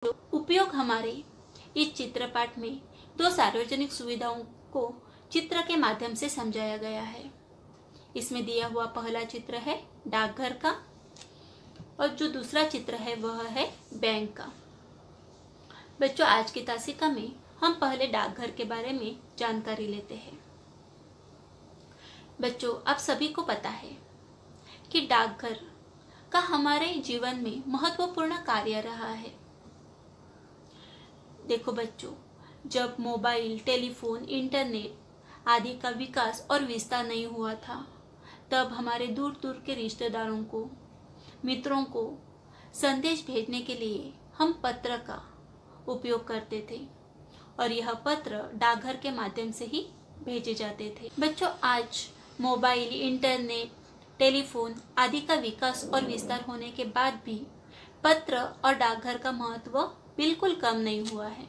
उपयोग हमारे इस चित्रपाठ में दो सार्वजनिक सुविधाओं को चित्र के माध्यम से समझाया गया है। इसमें दिया हुआ पहला चित्र है डाकघर का और जो दूसरा चित्र है वह है बैंक का। बच्चों, आज की तासिका में हम पहले डाकघर के बारे में जानकारी लेते हैं। बच्चों, आप सभी को पता है कि डाकघर का हमारे जीवन में महत्वपूर्ण कार्य रहा है। देखो बच्चों, जब मोबाइल, टेलीफोन, इंटरनेट आदि का विकास और विस्तार नहीं हुआ था, तब हमारे दूर दूर के रिश्तेदारों को, मित्रों को संदेश भेजने के लिए हम पत्र का उपयोग करते थे और यह पत्र डाकघर के माध्यम से ही भेजे जाते थे। बच्चों, आज मोबाइल, इंटरनेट, टेलीफोन आदि का विकास और विस्तार होने के बाद भी पत्र और डाकघर का महत्व बिल्कुल कम नहीं हुआ है।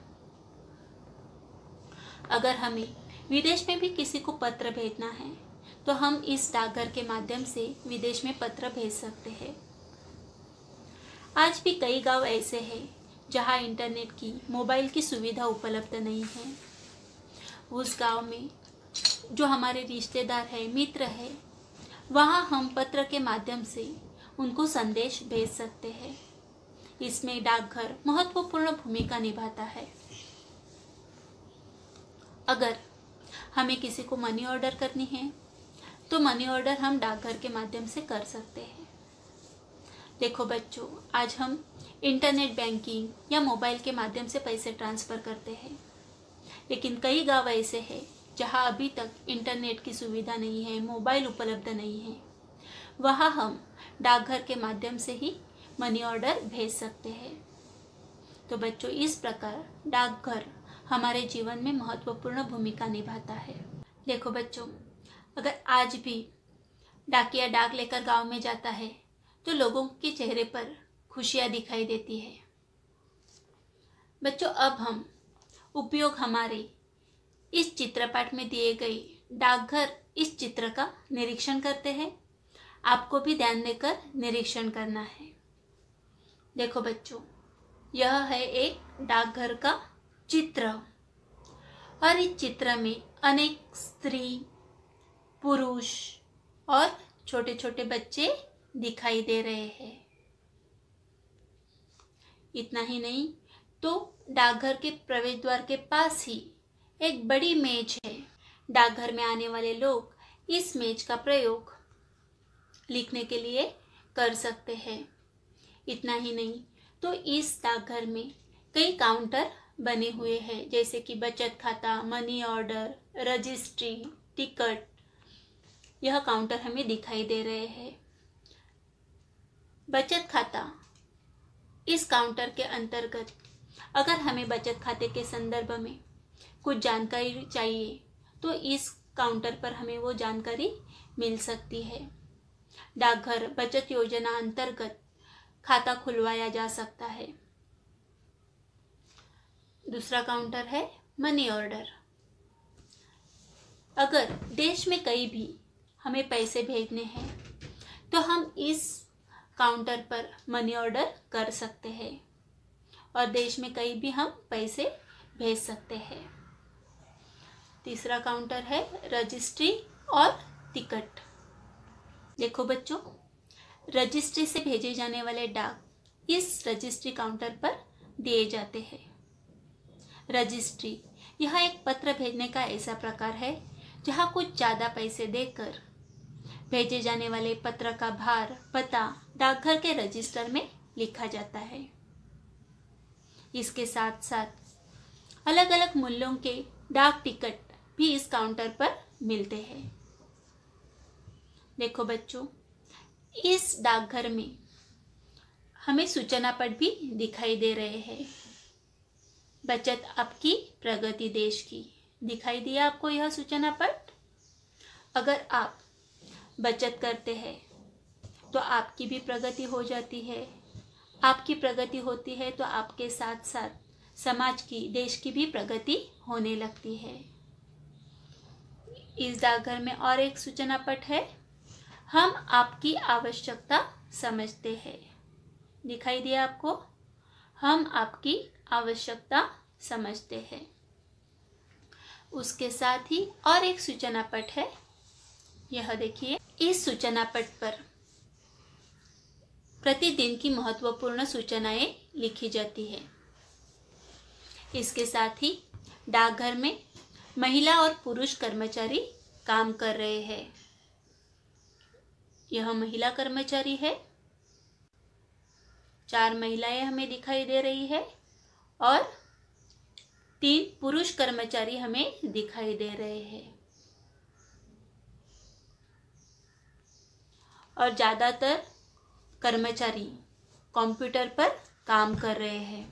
अगर हमें विदेश में भी किसी को पत्र भेजना है तो हम इस डाकघर के माध्यम से विदेश में पत्र भेज सकते हैं। आज भी कई गांव ऐसे हैं जहां इंटरनेट की, मोबाइल की सुविधा उपलब्ध नहीं है। उस गांव में जो हमारे रिश्तेदार है, मित्र है, वहां हम पत्र के माध्यम से उनको संदेश भेज सकते हैं। इसमें डाकघर महत्वपूर्ण भूमिका निभाता है। अगर हमें किसी को मनी ऑर्डर करनी है तो मनी ऑर्डर हम डाकघर के माध्यम से कर सकते हैं। देखो बच्चों, आज हम इंटरनेट बैंकिंग या मोबाइल के माध्यम से पैसे ट्रांसफ़र करते हैं, लेकिन कई गांव ऐसे हैं जहां अभी तक इंटरनेट की सुविधा नहीं है, मोबाइल उपलब्ध नहीं है। वहां हम डाकघर के माध्यम से ही मनी ऑर्डर भेज सकते हैं। तो बच्चों, इस प्रकार डाकघर हमारे जीवन में महत्वपूर्ण भूमिका निभाता है। देखो बच्चों, अगर आज भी डाकिया डाक लेकर गांव में जाता है तो लोगों के चेहरे पर खुशियां दिखाई देती है। बच्चों, अब हम उपयोग हमारे इस चित्रपाठ में दिए गए डाकघर इस चित्र का निरीक्षण करते हैं। आपको भी ध्यान देकर निरीक्षण करना है। देखो बच्चों, यह है एक डाकघर का चित्र और इस चित्र में अनेक स्त्री, पुरुष और छोटे छोटे बच्चे दिखाई दे रहे हैं। इतना ही नहीं तो डाकघर के प्रवेश द्वार के पास ही एक बड़ी मेज है। डाकघर में आने वाले लोग इस मेज का प्रयोग लिखने के लिए कर सकते हैं। इतना ही नहीं तो इस डाकघर में कई काउंटर बने हुए हैं, जैसे कि बचत खाता, मनी ऑर्डर, रजिस्ट्री, टिकट। यह काउंटर हमें दिखाई दे रहे हैं। बचत खाता, इस काउंटर के अंतर्गत अगर हमें बचत खाते के संदर्भ में कुछ जानकारी चाहिए तो इस काउंटर पर हमें वो जानकारी मिल सकती है। डाकघर बचत योजना अंतर्गत खाता खुलवाया जा सकता है। दूसरा काउंटर है मनी ऑर्डर। अगर देश में कहीं भी हमें पैसे भेजने हैं तो हम इस काउंटर पर मनी ऑर्डर कर सकते हैं और देश में कहीं भी हम पैसे भेज सकते हैं। तीसरा काउंटर है रजिस्ट्री और टिकट। देखो बच्चों, रजिस्ट्री से भेजे जाने वाले डाक इस रजिस्ट्री काउंटर पर दिए जाते हैं। रजिस्ट्री यह एक पत्र भेजने का ऐसा प्रकार है जहां कुछ ज़्यादा पैसे देकर भेजे जाने वाले पत्र का भार, पता डाकघर के रजिस्टर में लिखा जाता है। इसके साथ साथ अलग अलग मूल्यों के डाक टिकट भी इस काउंटर पर मिलते हैं। देखो बच्चों, इस डाकघर में हमें सूचना पट भी दिखाई दे रहे हैं। बचत आपकी, प्रगति देश की। दिखाई दिया आपको यह सूचना पट? अगर आप बचत करते हैं तो आपकी भी प्रगति हो जाती है। आपकी प्रगति होती है तो आपके साथ साथ समाज की, देश की भी प्रगति होने लगती है। इस डाकघर में और एक सूचना पट है, हम आपकी आवश्यकता समझते हैं। दिखाई दिया आपको? हम आपकी आवश्यकता समझते हैं। उसके साथ ही और एक सूचना पट है, यह देखिए। इस सूचना पट पर प्रतिदिन की महत्वपूर्ण सूचनाएं लिखी जाती है। इसके साथ ही डाकघर में महिला और पुरुष कर्मचारी काम कर रहे हैं। यह महिला कर्मचारी है, 4 महिलाएं हमें दिखाई दे रही है और 3 पुरुष कर्मचारी हमें दिखाई दे रहे हैं। और ज़्यादातर कर्मचारी कंप्यूटर पर काम कर रहे हैं।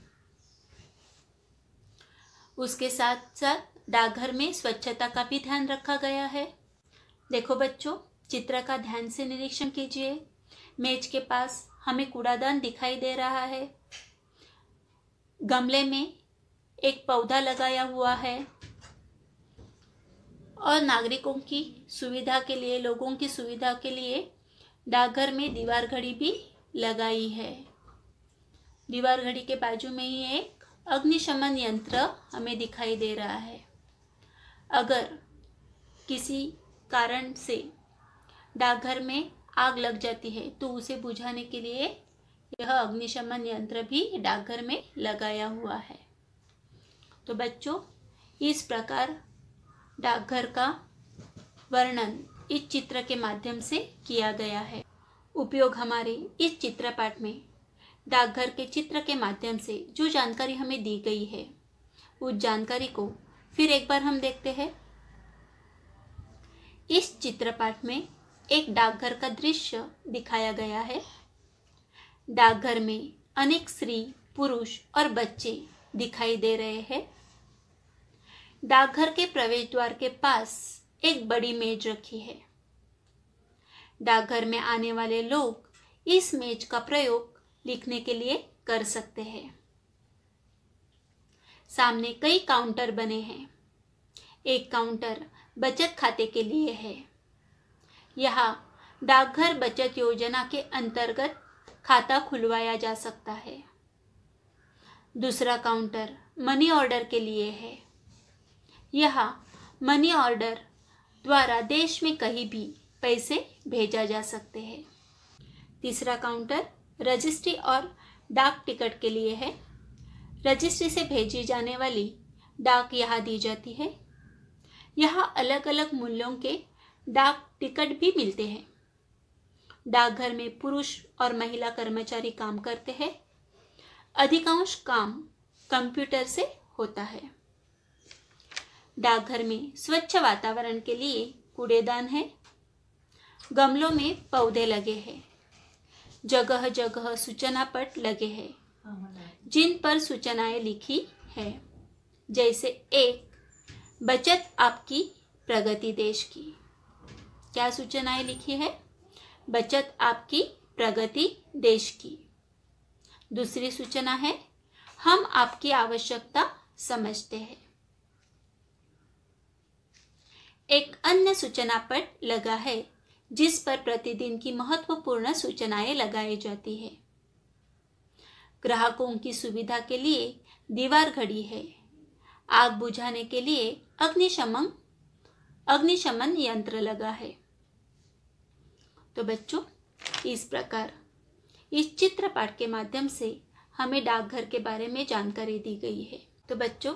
उसके साथ साथ डाकघर में स्वच्छता का भी ध्यान रखा गया है। देखो बच्चों, चित्र का ध्यान से निरीक्षण कीजिए। मेज के पास हमें कूड़ादान दिखाई दे रहा है। गमले में एक पौधा लगाया हुआ है और नागरिकों की सुविधा के लिए, लोगों की सुविधा के लिए डाकघर में दीवार घड़ी भी लगाई है। दीवार घड़ी के बाजू में ही एक अग्निशमन यंत्र हमें दिखाई दे रहा है। अगर किसी कारण से डाकघर में आग लग जाती है तो उसे बुझाने के लिए यह अग्निशमन यंत्र भी डाकघर में लगाया हुआ है। तो बच्चों, इस प्रकार डाकघर का वर्णन इस चित्र के माध्यम से किया गया है। उपयोग हमारे इस चित्रपाठ में डाकघर के चित्र के माध्यम से जो जानकारी हमें दी गई है, उस जानकारी को फिर एक बार हम देखते हैं। इस चित्रपाठ में एक डाकघर का दृश्य दिखाया गया है। डाकघर में अनेक स्त्री, पुरुष और बच्चे दिखाई दे रहे हैं। डाकघर के प्रवेश द्वार के पास एक बड़ी मेज रखी है। डाकघर में आने वाले लोग इस मेज का प्रयोग लिखने के लिए कर सकते हैं। सामने कई काउंटर बने हैं। एक काउंटर बचत खाते के लिए है। यहाँ डाकघर बचत योजना के अंतर्गत खाता खुलवाया जा सकता है। दूसरा काउंटर मनी ऑर्डर के लिए है। यहाँ मनी ऑर्डर द्वारा देश में कहीं भी पैसे भेजा जा सकते हैं। तीसरा काउंटर रजिस्ट्री और डाक टिकट के लिए है। रजिस्ट्री से भेजी जाने वाली डाक यहाँ दी जाती है। यहाँ अलग अलग मूल्यों के डाक टिकट भी मिलते हैं। डाकघर में पुरुष और महिला कर्मचारी काम करते हैं। अधिकांश काम कंप्यूटर से होता है। डाकघर में स्वच्छ वातावरण के लिए कूड़ेदान है। गमलों में पौधे लगे हैं। जगह जगह सूचना पट लगे हैं जिन पर सूचनाएं लिखी है, जैसे 1, बचत आपकी प्रगति देश की। क्या सूचनाएं लिखी है? बचत आपकी प्रगति देश की। दूसरी सूचना है, हम आपकी आवश्यकता समझते हैं। एक अन्य सूचना पट लगा है जिस पर प्रतिदिन की महत्वपूर्ण सूचनाएं लगाई जाती है। ग्राहकों की सुविधा के लिए दीवार घड़ी है। आग बुझाने के लिए अग्निशमन यंत्र लगा है। तो बच्चों, इस प्रकार इस चित्रपाठ के माध्यम से हमें डाकघर के बारे में जानकारी दी गई है। तो बच्चों,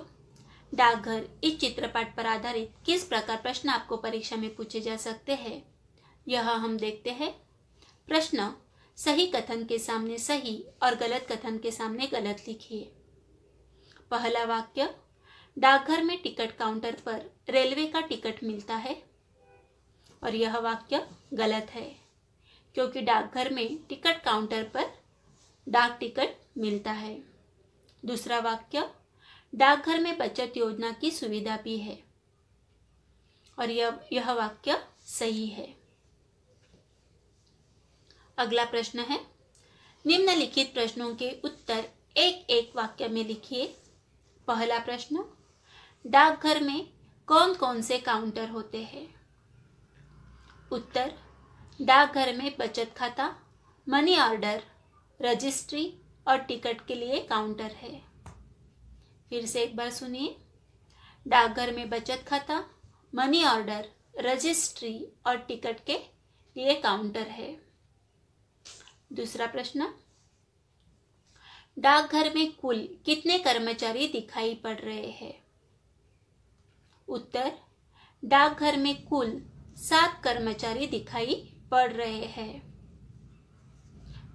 डाकघर इस चित्रपाठ पर आधारित किस प्रकार प्रश्न आपको परीक्षा में पूछे जा सकते हैं, यह हम देखते हैं। प्रश्न सही कथन के सामने सही और गलत कथन के सामने गलत लिखिए। पहला वाक्य, डाकघर में टिकट काउंटर पर रेलवे का टिकट मिलता है, और यह वाक्य गलत है क्योंकि डाकघर में टिकट काउंटर पर डाक टिकट मिलता है। दूसरा वाक्य, डाकघर में बचत योजना की सुविधा भी है, और यह वाक्य सही है। अगला प्रश्न है, निम्नलिखित प्रश्नों के उत्तर एक एक वाक्य में लिखिए। पहला प्रश्न, डाकघर में कौन कौन से काउंटर होते हैं? उत्तर, डाकघर में बचत खाता, मनी ऑर्डर, रजिस्ट्री, और टिकट के लिए काउंटर है। फिर से एक बार सुनिए। डाकघर में बचत खाता, मनी ऑर्डर, रजिस्ट्री और टिकट के लिए काउंटर है। दूसरा प्रश्न, डाकघर में कुल कितने कर्मचारी दिखाई पड़ रहे हैं? उत्तर, डाकघर में कुल 7 कर्मचारी दिखाई पड़ रहे हैं।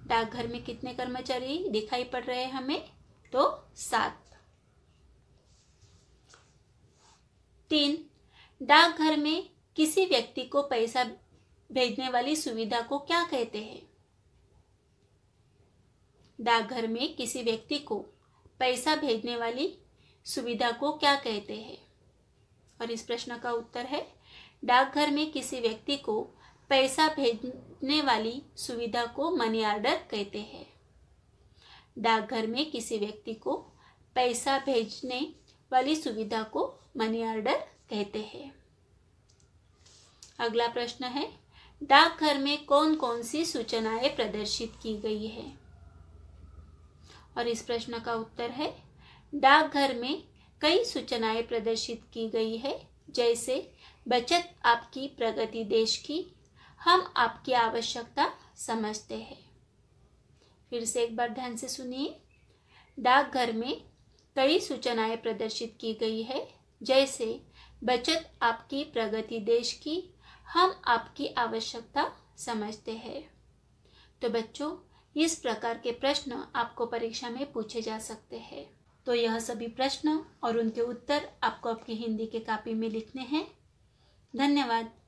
डाकघर में कितने कर्मचारी दिखाई पड़ रहे हैं हमें? तो 7। 3, डाकघर में किसी व्यक्ति को पैसा भेजने वाली सुविधा को क्या कहते हैं? डाकघर में किसी व्यक्ति को पैसा भेजने वाली सुविधा को क्या कहते हैं? और इस प्रश्न का उत्तर है, डाकघर में किसी व्यक्ति को पैसा भेजने वाली सुविधा को मनी ऑर्डर कहते हैं। डाकघर में किसी व्यक्ति को पैसा भेजने वाली सुविधा को मनी ऑर्डर कहते हैं। अगला प्रश्न है, डाकघर में कौन कौन सी सूचनाएं प्रदर्शित की गई है? और इस प्रश्न का उत्तर है, डाकघर में कई सूचनाएं प्रदर्शित की गई है, जैसे बचत आपकी प्रगति देश की, हम आपकी आवश्यकता समझते हैं। फिर से एक बार ध्यान से सुनिए। डाकघर में कई सूचनाएं प्रदर्शित की गई है, जैसे बचत आपकी प्रगति देश की, हम आपकी आवश्यकता समझते हैं। तो बच्चों, इस प्रकार के प्रश्न आपको परीक्षा में पूछे जा सकते हैं। तो यह सभी प्रश्न और उनके उत्तर आपको आपकी हिंदी के कॉपी में लिखने हैं। धन्यवाद।